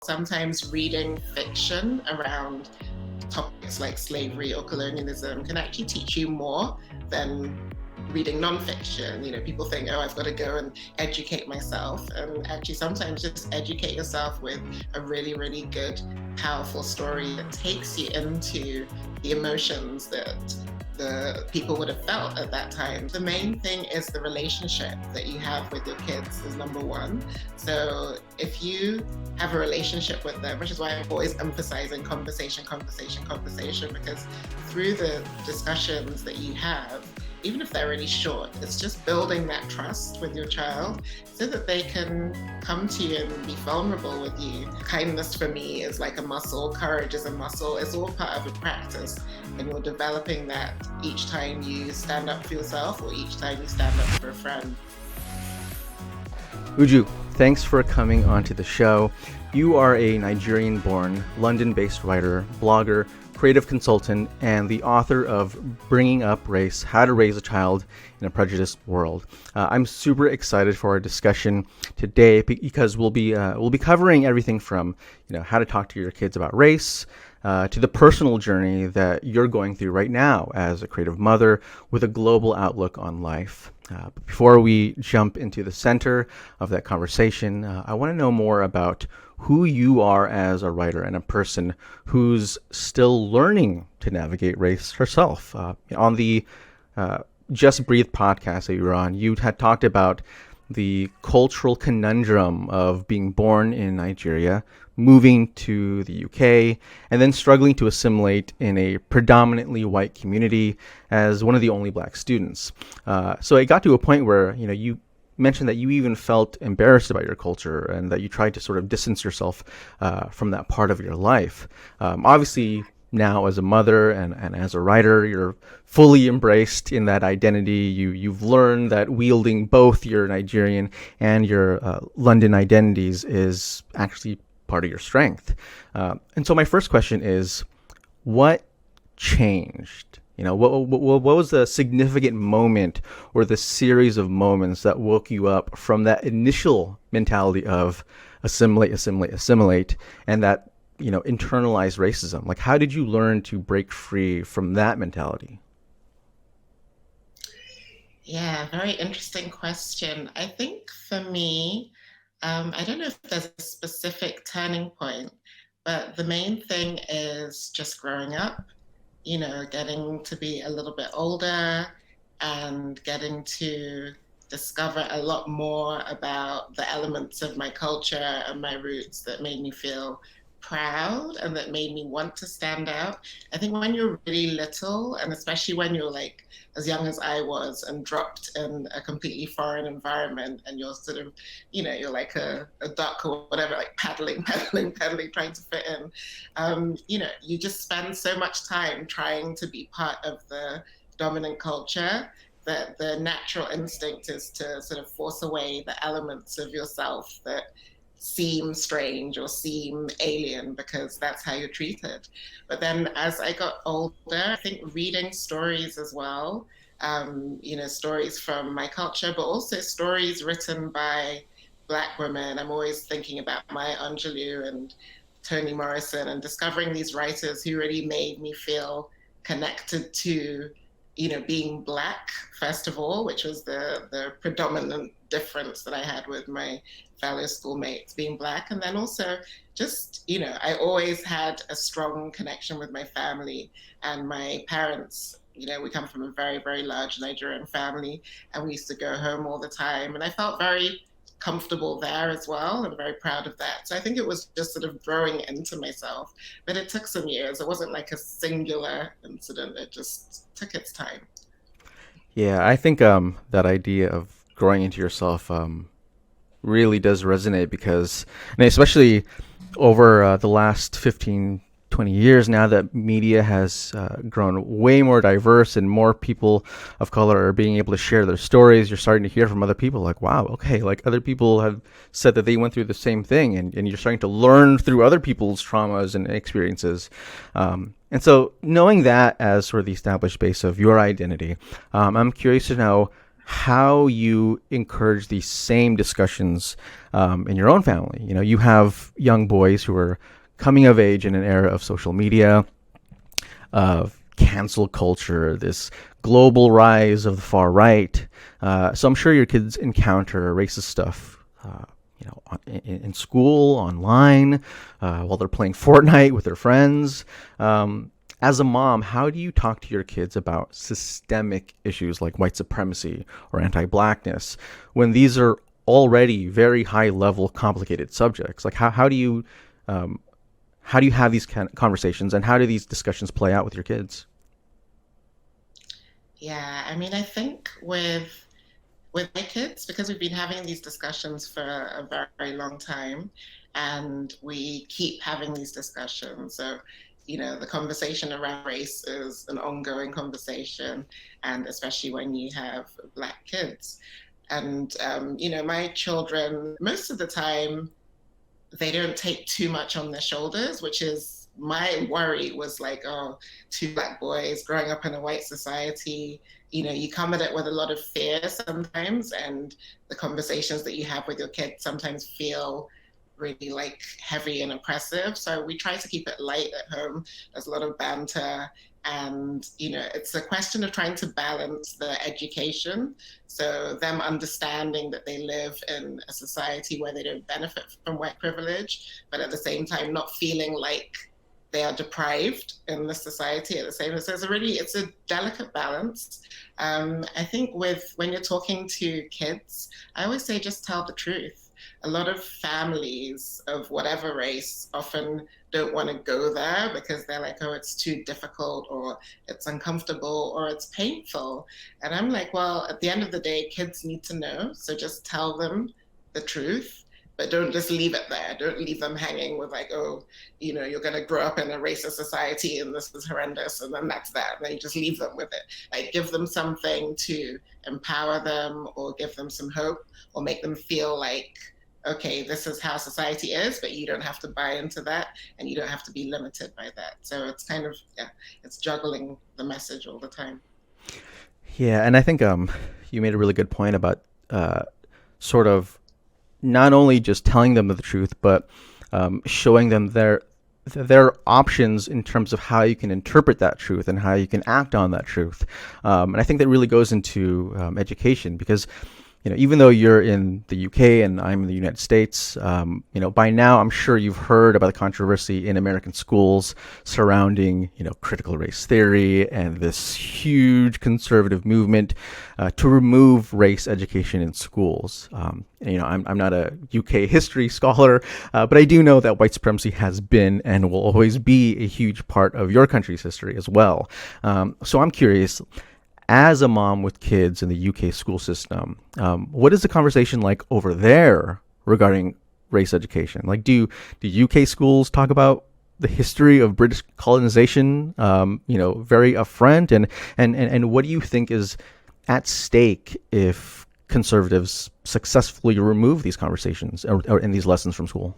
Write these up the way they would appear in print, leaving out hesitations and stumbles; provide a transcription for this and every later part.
Sometimes reading fiction around topics like slavery or colonialism can actually teach you more than reading nonfiction. People think, oh, I've got to go and educate myself. And actually, sometimes just educate yourself with a really, really good, powerful story that takes you into the emotions that the people would have felt at that time. The main thing is the relationship that you have with your kids is number one. So if you have a relationship with them, which is why I'm always emphasizing conversation, because through the discussions that you have, even if they're really short, it's just building that trust with your child so that they can come to you and be vulnerable with you. Kindness for me is like a muscle, courage is a muscle, it's all part of a practice. And you're developing that each time you stand up for yourself or each time you stand up for a friend. Uju, thanks for coming onto the show. You are a Nigerian-born, London-based writer, blogger, creative consultant, and the author of Bringing Up Race: How to Raise a Child in a Prejudiced World. I'm super excited for our discussion today because we'll be covering everything from how to talk to your kids about race to the personal journey that you're going through right now as a creative mother with a global outlook on life. But before we jump into the center of that conversation, I want to know more about who you are as a writer and a person who's still learning to navigate race herself. On the Just Breathe podcast that you were on, you had talked about the cultural conundrum of being born in Nigeria, moving to the UK, and then struggling to assimilate in a predominantly white community as one of the only black students. So it got to a point where, you mentioned that you even felt embarrassed about your culture and that you tried to sort of distance yourself from that part of your life. Obviously, now as a mother and as a writer, you're fully embraced in that identity. You've learned that wielding both your Nigerian and your London identities is actually part of your strength. And so my first question is, what changed? What was the significant moment or the series of moments that woke you up from that initial mentality of assimilate, and that internalized racism? Like, how did you learn to break free from that mentality? Yeah, very interesting question. I think for me, I don't know if there's a specific turning point, but the main thing is just growing up, getting to be a little bit older and getting to discover a lot more about the elements of my culture and my roots that made me feel proud and that made me want to stand out. I think when you're really little, and especially when you're like as young as I was and dropped in a completely foreign environment and you're sort of, you're like a duck or whatever, like paddling, trying to fit in. You just spend so much time trying to be part of the dominant culture that the natural instinct is to sort of force away the elements of yourself that seem strange or seem alien because that's how you're treated. But then as I got older, I think reading stories as well, stories from my culture, but also stories written by Black women. I'm always thinking about Maya Angelou and Toni Morrison and discovering these writers who really made me feel connected to being Black, first of all, which was the predominant difference that I had with my fellow schoolmates being Black. And then also just, I always had a strong connection with my family and my parents. We come from a very, very large Nigerian family and we used to go home all the time. And I felt very comfortable there as well and very proud of that. So I think it was just sort of growing into myself, but it took some years. It wasn't like a singular incident. It just took its time. Yeah, I think that idea of growing into yourself really does resonate because, and especially over the last 15, 20 years now that media has grown way more diverse and more people of color are being able to share their stories, you're starting to hear from other people like, wow, okay, like other people have said that they went through the same thing, and you're starting to learn through other people's traumas and experiences. And so knowing that as sort of the established base of your identity, I'm curious to know, how you encourage these same discussions in your own family. You know, you have young boys who are coming of age in an era of social media, of cancel culture, this global rise of the far right. So I'm sure your kids encounter racist stuff. In school, online, while they're playing Fortnite with their friends. As a mom, how do you talk to your kids about systemic issues like white supremacy or anti-blackness when these are already very high level, complicated subjects? Like um, how do you have these kind of conversations, and how do these discussions play out with your kids? Yeah, I mean, I think with my kids, because we've been having these discussions for a very long time, and we keep having these discussions. So, the conversation around race is an ongoing conversation, and especially when you have Black kids. And, my children, most of the time, they don't take too much on their shoulders, which is my worry was like, oh, two Black boys growing up in a white society, you come at it with a lot of fear sometimes, and the conversations that you have with your kids sometimes feel really like heavy and oppressive. So we try to keep it light at home. There's a lot of banter. And, it's a question of trying to balance the education. So them understanding that they live in a society where they don't benefit from white privilege, but at the same time, not feeling like they are deprived in the society at the same time. So it's a delicate balance. I think when you're talking to kids, I always say just tell the truth. A lot of families of whatever race often don't want to go there because they're like, oh, it's too difficult, or it's uncomfortable, or it's painful. And I'm like, well, at the end of the day, kids need to know. So just tell them the truth, but don't just leave it there. Don't leave them hanging with like, oh, you're going to grow up in a racist society and this is horrendous. And then that's that. And then you just leave them with it. Like give them something to empower them, or give them some hope, or make them feel like, okay, this is how society is, but you don't have to buy into that, and you don't have to be limited by that. So it's kind of, yeah, it's juggling the message all the time. Yeah, and I think you made a really good point about sort of not only just telling them the truth, but showing them their options in terms of how you can interpret that truth and how you can act on that truth. And I think that really goes into education, because even though you're in the UK and I'm in the United States, by now I'm sure you've heard about the controversy in American schools surrounding, critical race theory and this huge conservative movement to remove race education in schools. I'm not a UK history scholar, but I do know that white supremacy has been and will always be a huge part of your country's history as well. So I'm curious, as a mom with kids in the UK school system, what is the conversation like over there regarding race education? Like, do UK schools talk about the history of British colonization, very upfront? And what do you think is at stake if conservatives successfully remove these conversations or in these lessons from school?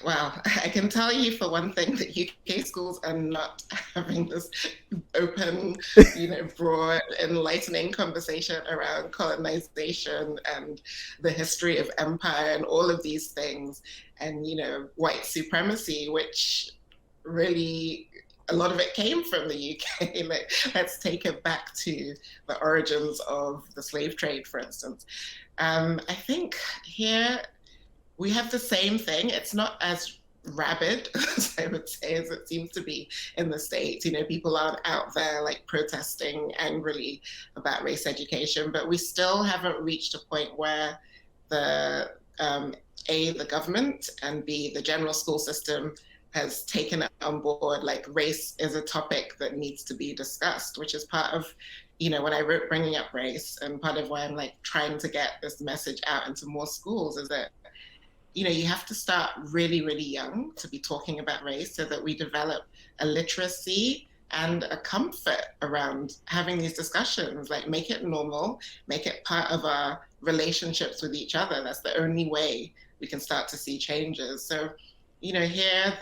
Well, I can tell you for one thing that UK schools are not having this open, broad, enlightening conversation around colonization and the history of empire and all of these things, and, white supremacy, which really a lot of it came from the UK. Like, let's take it back to the origins of the slave trade, for instance. I think here we have the same thing. It's not as rabid, as I would say, as it seems to be in the States. People aren't out there like protesting angrily about race education, but we still haven't reached a point where the A, the government, and B, the general school system has taken it on board. Like, race is a topic that needs to be discussed, which is part of when I wrote Bringing Up Race, and part of why I'm like trying to get this message out into more schools, is that you have to start really, really young to be talking about race, so that we develop a literacy and a comfort around having these discussions. Like, make it normal, make it part of our relationships with each other. That's the only way we can start to see changes. So, here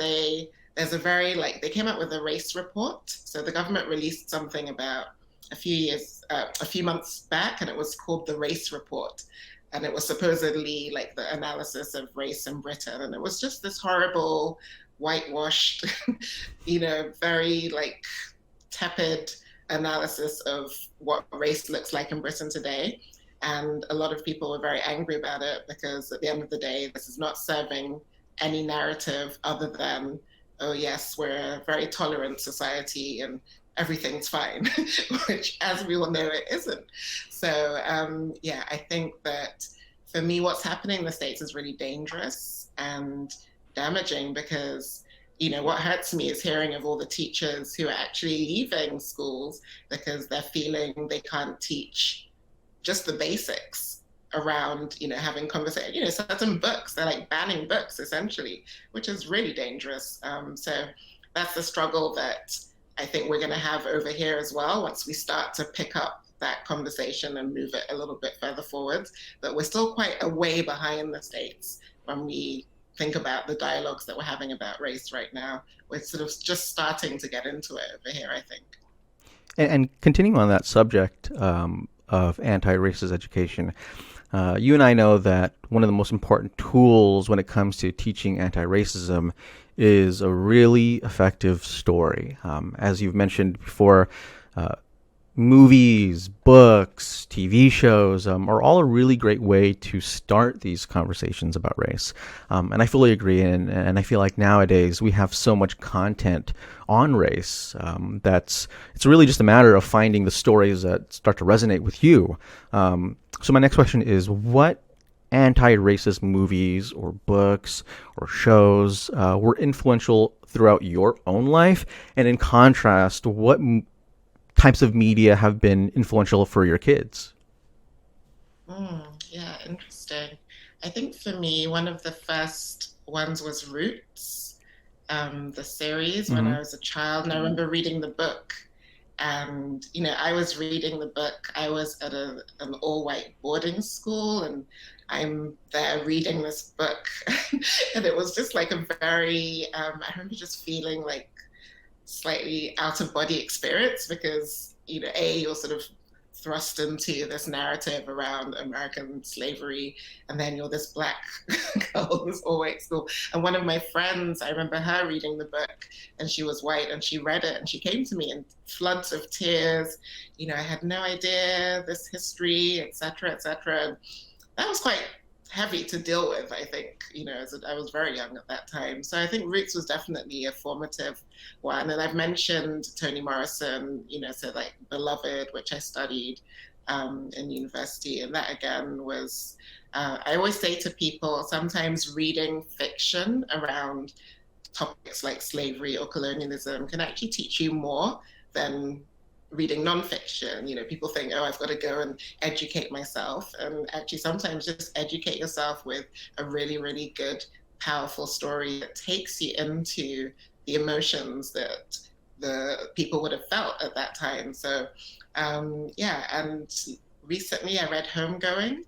there's a very, like, they came out with a race report. So the government released something about a few months back, and it was called the Race Report. And it was supposedly like the analysis of race in Britain. And it was just this horrible, whitewashed, very like tepid analysis of what race looks like in Britain today. And a lot of people were very angry about it because at the end of the day, this is not serving any narrative other than, oh, yes, we're a very tolerant society and everything's fine, which, as we all know, it isn't. So, yeah, I think that for me, what's happening in the States is really dangerous and damaging because what hurts me is hearing of all the teachers who are actually leaving schools because they're feeling they can't teach just the basics around, having conversation, certain books, they're like banning books essentially, which is really dangerous. So that's the struggle that I think we're going to have over here as well once we start to pick up that conversation and move it a little bit further forward. But we're still quite a way behind the States when we think about the dialogues that we're having about race right now. We're sort of just starting to get into it over here, I think. And continuing on that subject of anti-racist education, you and I know that one of the most important tools when it comes to teaching anti-racism is a really effective story. As you've mentioned before, movies, books, TV shows are all a really great way to start these conversations about race. And I fully agree. And I feel like nowadays we have so much content on race it's really just a matter of finding the stories that start to resonate with you. So my next question is, what anti-racist movies or books or shows were influential throughout your own life? And in contrast, what types of media have been influential for your kids? Yeah, interesting. I think for me, one of the first ones was Roots, the series when Mm-hmm. I was a child. And I remember reading the book. And, I was reading the book. I was at an all-white boarding school, and I'm there reading this book. And it was just like a very, I remember just feeling like slightly out of body experience because you're sort of thrust into this narrative around American slavery, and then you're this black girl in this all-white school. And one of my friends, I remember her reading the book, and she was white, and she read it, and she came to me in floods of tears. I had no idea this history, etc., etc. That was quite heavy to deal with, I think, as I was very young at that time. So I think Roots was definitely a formative one. And I've mentioned Toni Morrison, so like Beloved, which I studied in university. And that again was, I always say to people, sometimes reading fiction around topics like slavery or colonialism can actually teach you more than reading nonfiction. People think, oh, I've got to go and educate myself. And actually, sometimes just educate yourself with a really, really good, powerful story that takes you into the emotions that the people would have felt at that time. So, yeah. And recently I read Homegoing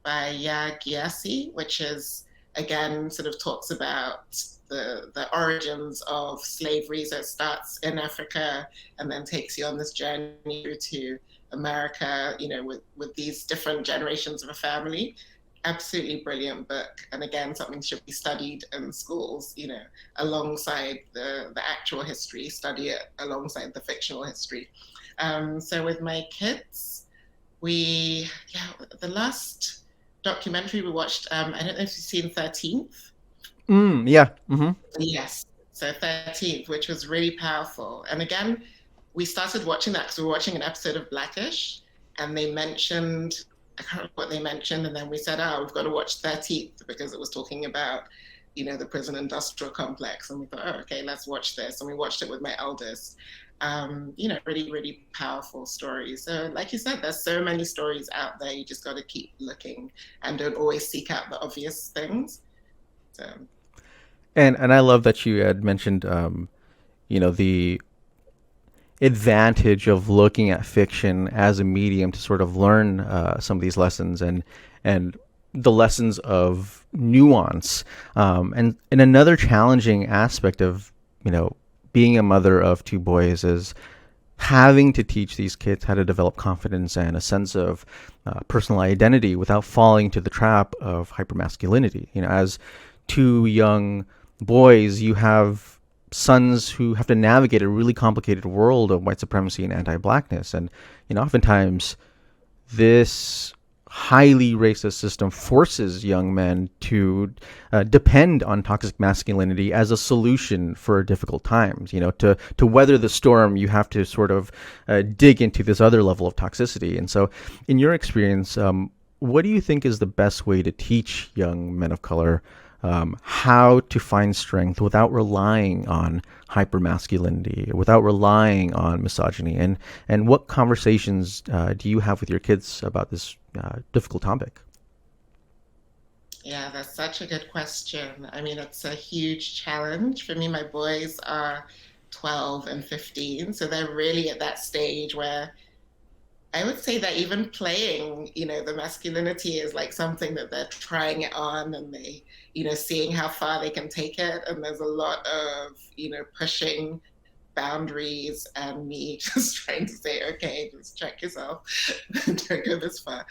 by Ya Gyasi, which is, again, sort of talks about the origins of slavery. So it starts in Africa and then takes you on this journey through to America, with these different generations of a family. Absolutely brilliant book. And again, something should be studied in schools, alongside the actual history, study it alongside the fictional history. So with my kids, the last documentary we watched, I don't know if you've seen 13th. Yeah. Mm-hmm. Yes. So 13th, which was really powerful. And again, we started watching that because we were watching an episode of Blackish, and they mentioned, I can't remember what they mentioned, and then we said, oh, we've got to watch 13th because it was talking about, the prison industrial complex. And we thought, oh, okay, let's watch this. And we watched it with my eldest. Really, really powerful stories. So like you said, there's so many stories out there. You just got to keep looking and don't always seek out the obvious things. So. And I love that you had mentioned, the advantage of looking at fiction as a medium to sort of learn some of these lessons and the lessons of nuance. And another challenging aspect of being a mother of two boys is having to teach these kids how to develop confidence and a sense of personal identity without falling into the trap of hypermasculinity. As two young boys, you have sons who have to navigate a really complicated world of white supremacy and anti-blackness, and oftentimes this highly racist system forces young men to depend on toxic masculinity as a solution for difficult times. To weather the storm, you have to sort of dig into this other level of toxicity. And so, in your experience, what do you think is the best way to teach young men of color how to find strength without relying on hypermasculinity, without relying on misogyny, and what conversations do you have with your kids about this difficult topic? Yeah, that's such a good question. I mean, it's a huge challenge. For me, my boys are 12 and 15, so they're really at that stage where I would say that even playing, the masculinity is like something that they're trying it on and seeing how far they can take it. And there's a lot of, pushing boundaries and me just trying to say, okay, just check yourself, don't go this far.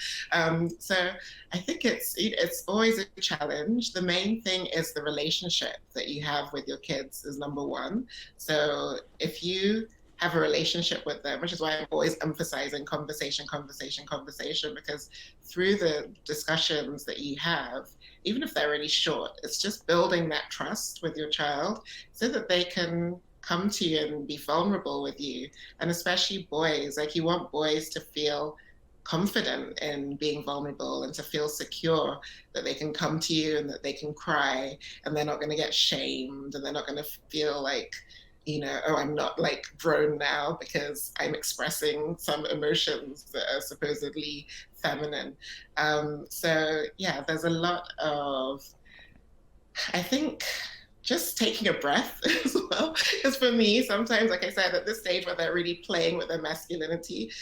So I think it's always a challenge. The main thing is the relationship that you have with your kids is number one. So if you have a relationship with them, which is why I'm always emphasizing conversation, conversation, conversation, because through the discussions that you have, even if they're really short, it's just building that trust with your child so that they can come to you and be vulnerable with you. And especially boys, like you want boys to feel confident in being vulnerable and to feel secure that they can come to you and that they can cry and they're not going to get shamed and they're not going to feel like, oh, I'm not like grown now because I'm expressing some emotions that are supposedly feminine. So, yeah, there's a lot of, I think, just taking a breath as well. Because for me, sometimes, like I said, at this stage where they're really playing with their masculinity,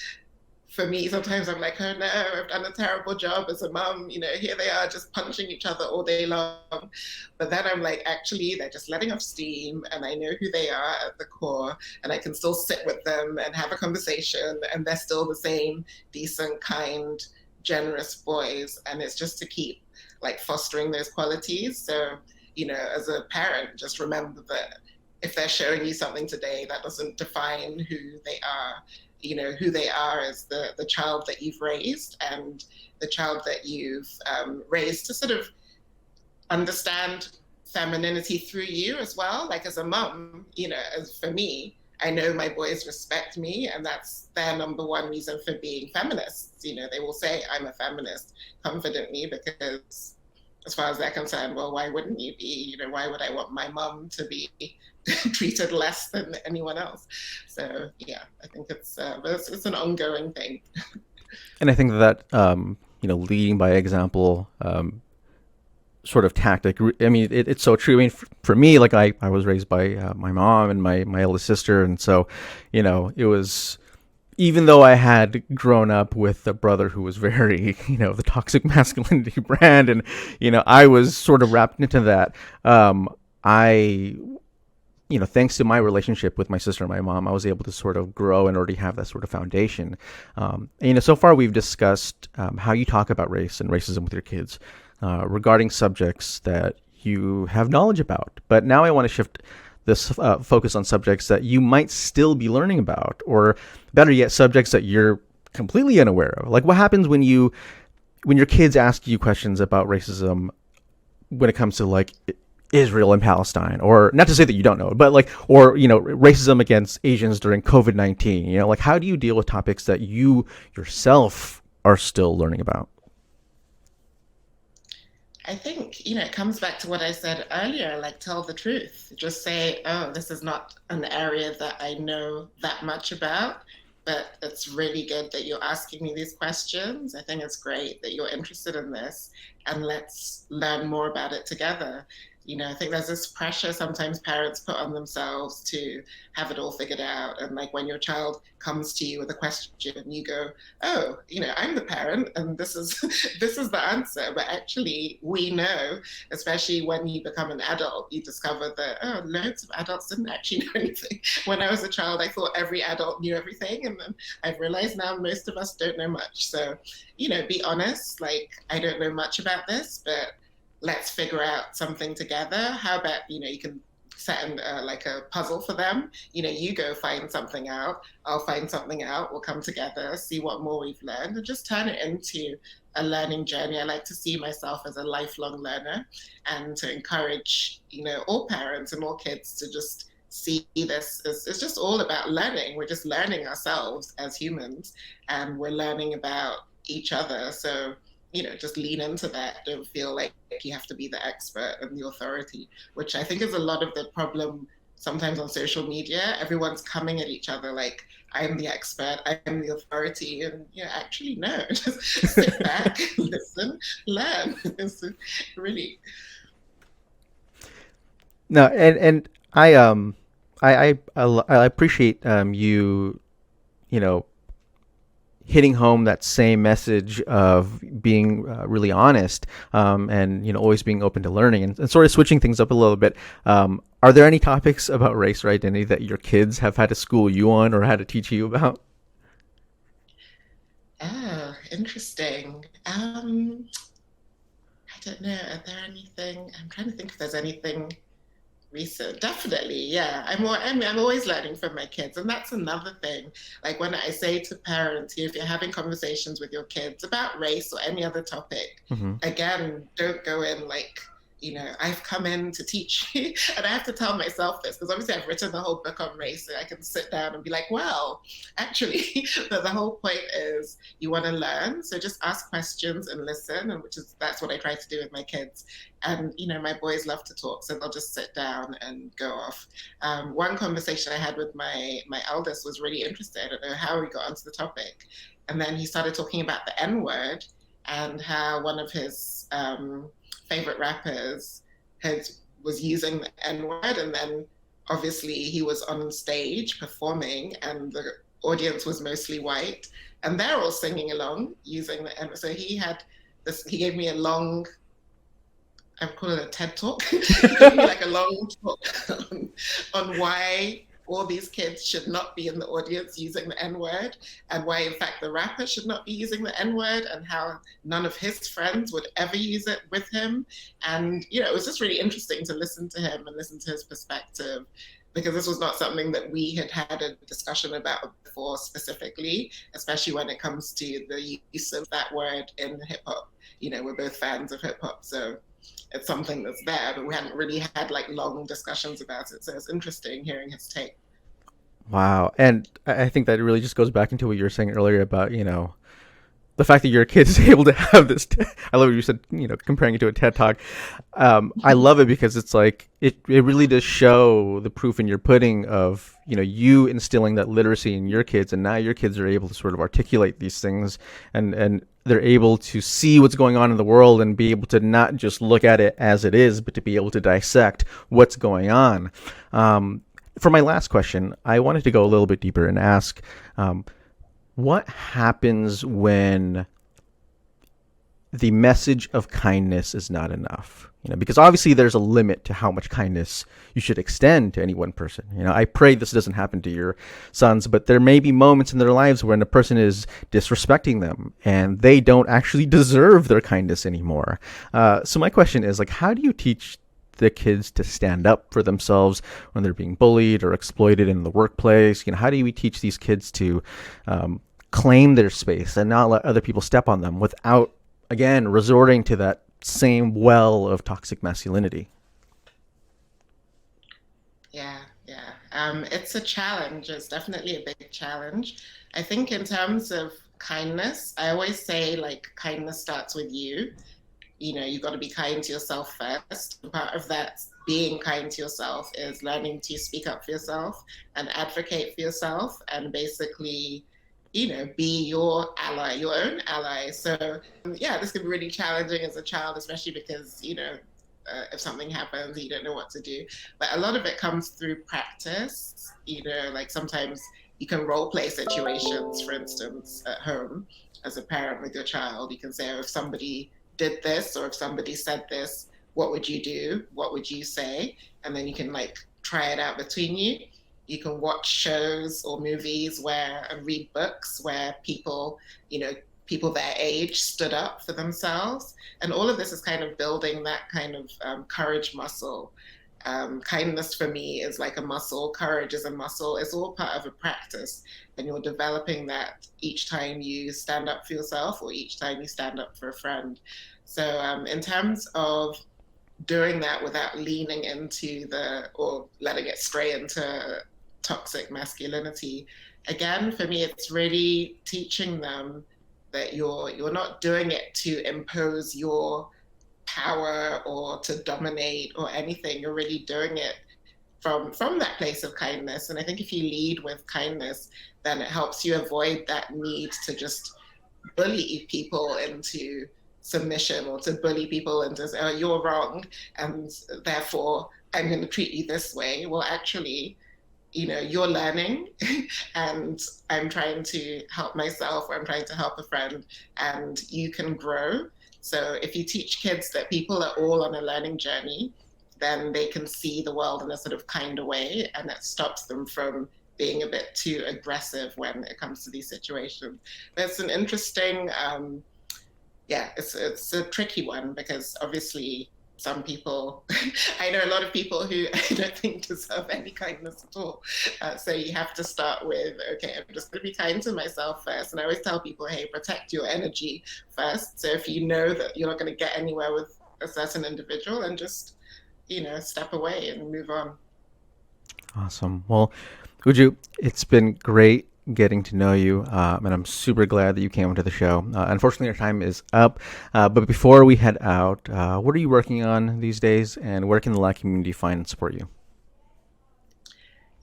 for me, sometimes I'm like, oh no, I've done a terrible job as a mum. Here they are just punching each other all day long. But then I'm like, actually, they're just letting off steam and I know who they are at the core and I can still sit with them and have a conversation and they're still the same decent, kind, generous boys. And it's just to keep like fostering those qualities. So, as a parent, just remember that if they're showing you something today, that doesn't define who they are. Who they are as the child that you've raised and the child that you've raised to sort of understand femininity through you as well. Like as a mum, as for me, I know my boys respect me, and that's their number one reason for being feminists. They will say I'm a feminist confidently because as far as they're concerned, well, why wouldn't you be? Why would I want my mum to be treated less than anyone else? So yeah, I think it's an ongoing thing. And I think that leading by example sort of tactic. I mean, it's so true. I mean, for me, like I was raised by my mom and my eldest sister, and so it was, even though I had grown up with a brother who was very, the toxic masculinity brand, and, I was sort of wrapped into that. I, thanks to my relationship with my sister and my mom, I was able to sort of grow and already have that sort of foundation. And, so far we've discussed how you talk about race and racism with your kids regarding subjects that you have knowledge about. But now I want to shift this focus on subjects that you might still be learning about, or better yet, subjects that you're completely unaware of. Like what happens when your kids ask you questions about racism when it comes to like Israel and Palestine, or not to say that you don't know, but like, or racism against Asians during COVID-19. Like how do you deal with topics that you yourself are still learning about? I think, it comes back to what I said earlier, like tell the truth. Just say, oh, this is not an area that I know that much about, but it's really good that you're asking me these questions. I think it's great that you're interested in this, and let's learn more about it together. I think there's this pressure sometimes parents put on themselves to have it all figured out. And like when your child comes to you with a question, you go, "Oh, I'm the parent, and this is this is the answer." But actually, we know, especially when you become an adult, you discover that loads of adults didn't actually know anything. When I was a child, I thought every adult knew everything, and then I've realized now most of us don't know much. So, be honest. Like, I don't know much about this, but let's figure out something together. How about, you can set like a puzzle for them. You go find something out, I'll find something out, we'll come together, see what more we've learned, and just turn it into a learning journey. I like to see myself as a lifelong learner and to encourage, all parents and all kids to just see this as it's just all about learning. We're just learning ourselves as humans and we're learning about each other. So just lean into that. Don't feel like you have to be the expert and the authority, which I think is a lot of the problem sometimes on social media. Everyone's coming at each other like, I'm the expert, I'm the authority. And actually, no, just sit back, listen, learn. It's really. No, and I appreciate you, you know, hitting home that same message of being really honest, and always being open to learning, and sort of switching things up a little bit. Are there any topics about race or identity that your kids have had to school you on or had to teach you about? Oh, interesting. I don't know. Are there anything? I'm trying to think if there's anything recent. Definitely, yeah. I'm always learning from my kids, and that's another thing. Like when I say to parents, if you're having conversations with your kids about race or any other topic, Hmm. again, don't go in like, I've come in to teach you. And I have to tell myself this because obviously I've written the whole book on race, so I can sit down and be like, well, actually, the whole point is you want to learn, so just ask questions and listen, and that's what I try to do with my kids. And my boys love to talk, so they'll just sit down and go off. One conversation I had with my eldest was really interesting. I don't know how we got onto the topic, and then he started talking about the N word and how one of his favorite rappers had was using the N word, and then obviously he was on stage performing, and the audience was mostly white, and they're all singing along using the N word. So he had this. He gave me a long, I would call it a TED talk. He gave me like a long talk on why all these kids should not be in the audience using the N word, and why, in fact, the rapper should not be using the N word, and how none of his friends would ever use it with him. And, it was just really interesting to listen to him and listen to his perspective, because this was not something that we had had a discussion about before specifically, especially when it comes to the use of that word in hip hop. We're both fans of hip hop, so it's something that's there, but we hadn't really had like long discussions about it. So it's interesting hearing his take. Wow, and I think that really just goes back into what you were saying earlier about the fact that your kid is able to have this. I love what you said, comparing it to a TED talk. I love it because it's like it really does show the proof in your pudding of you instilling that literacy in your kids, and now your kids are able to sort of articulate these things, and they're able to see what's going on in the world and be able to not just look at it as it is, but to be able to dissect what's going on. For my last question, I wanted to go a little bit deeper and ask, what happens when the message of kindness is not enough? Because obviously there's a limit to how much kindness you should extend to any one person. I pray this doesn't happen to your sons, but there may be moments in their lives when a person is disrespecting them and they don't actually deserve their kindness anymore. So my question is, like, how do you teach the kids to stand up for themselves when they're being bullied or exploited in the workplace? How do we teach these kids to claim their space and not let other people step on them without, again, resorting to that same well of toxic masculinity? Yeah, yeah. It's a challenge. It's definitely a big challenge. I think in terms of kindness, I always say like kindness starts with you. You've got to be kind to yourself first. And part of that being kind to yourself is learning to speak up for yourself and advocate for yourself, and basically, be your ally, your own ally. So, yeah, this can be really challenging as a child, especially because, if something happens, you don't know what to do. But a lot of it comes through practice. Like sometimes you can role play situations, for instance, at home as a parent with your child. You can say, oh, if somebody did this or if somebody said this, what would you do? What would you say? And then you can like try it out between you. You can watch shows or movies and read books where people their age stood up for themselves. And all of this is kind of building that kind of courage muscle. Kindness for me is like a muscle, courage is a muscle. It's all part of a practice. And you're developing that each time you stand up for yourself or each time you stand up for a friend. So, in terms of doing that without leaning into or letting it stray into toxic masculinity, again, for me, it's really teaching them that you're not doing it to impose your power or to dominate or anything. You're really doing it from that place of kindness. And I think if you lead with kindness, then it helps you avoid that need to just bully people into submission or to bully people into say, oh, you're wrong, and therefore I'm going to treat you this way. Well, actually, you're learning and I'm trying to help myself or I'm trying to help a friend, and you can grow. So if you teach kids that people are all on a learning journey, then they can see the world in a sort of kinder way, and that stops them from being a bit too aggressive when it comes to these situations. But it's an interesting, it's a tricky one because obviously some people, I know a lot of people who I don't think deserve any kindness at all. So you have to start with, okay, I'm just going to be kind to myself first. And I always tell people, hey, protect your energy first. So if you know that you're not going to get anywhere with a certain individual, and just, step away and move on. Awesome. Well, Uju, it's been great getting to know you, and I'm super glad that you came onto the show. Unfortunately, our time is up, but before we head out, what are you working on these days, and where can the LLAG community find and support you?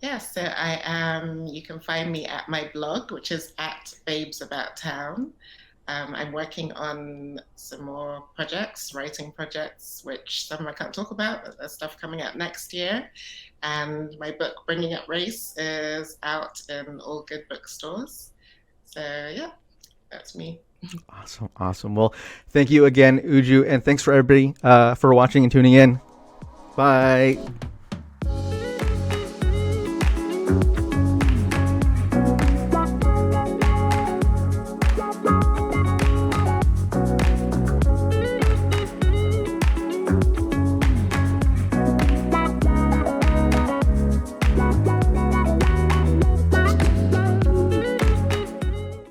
Yeah, so you can find me at my blog, which is at Babes About Town. I'm working on some more projects, writing projects, which some I can't talk about, but there's stuff coming out next year. And my book, Bringing Up Race, is out in all good bookstores. So, yeah, that's me. Awesome. Well, thank you again, Uju, and thanks for everybody for watching and tuning in. Bye.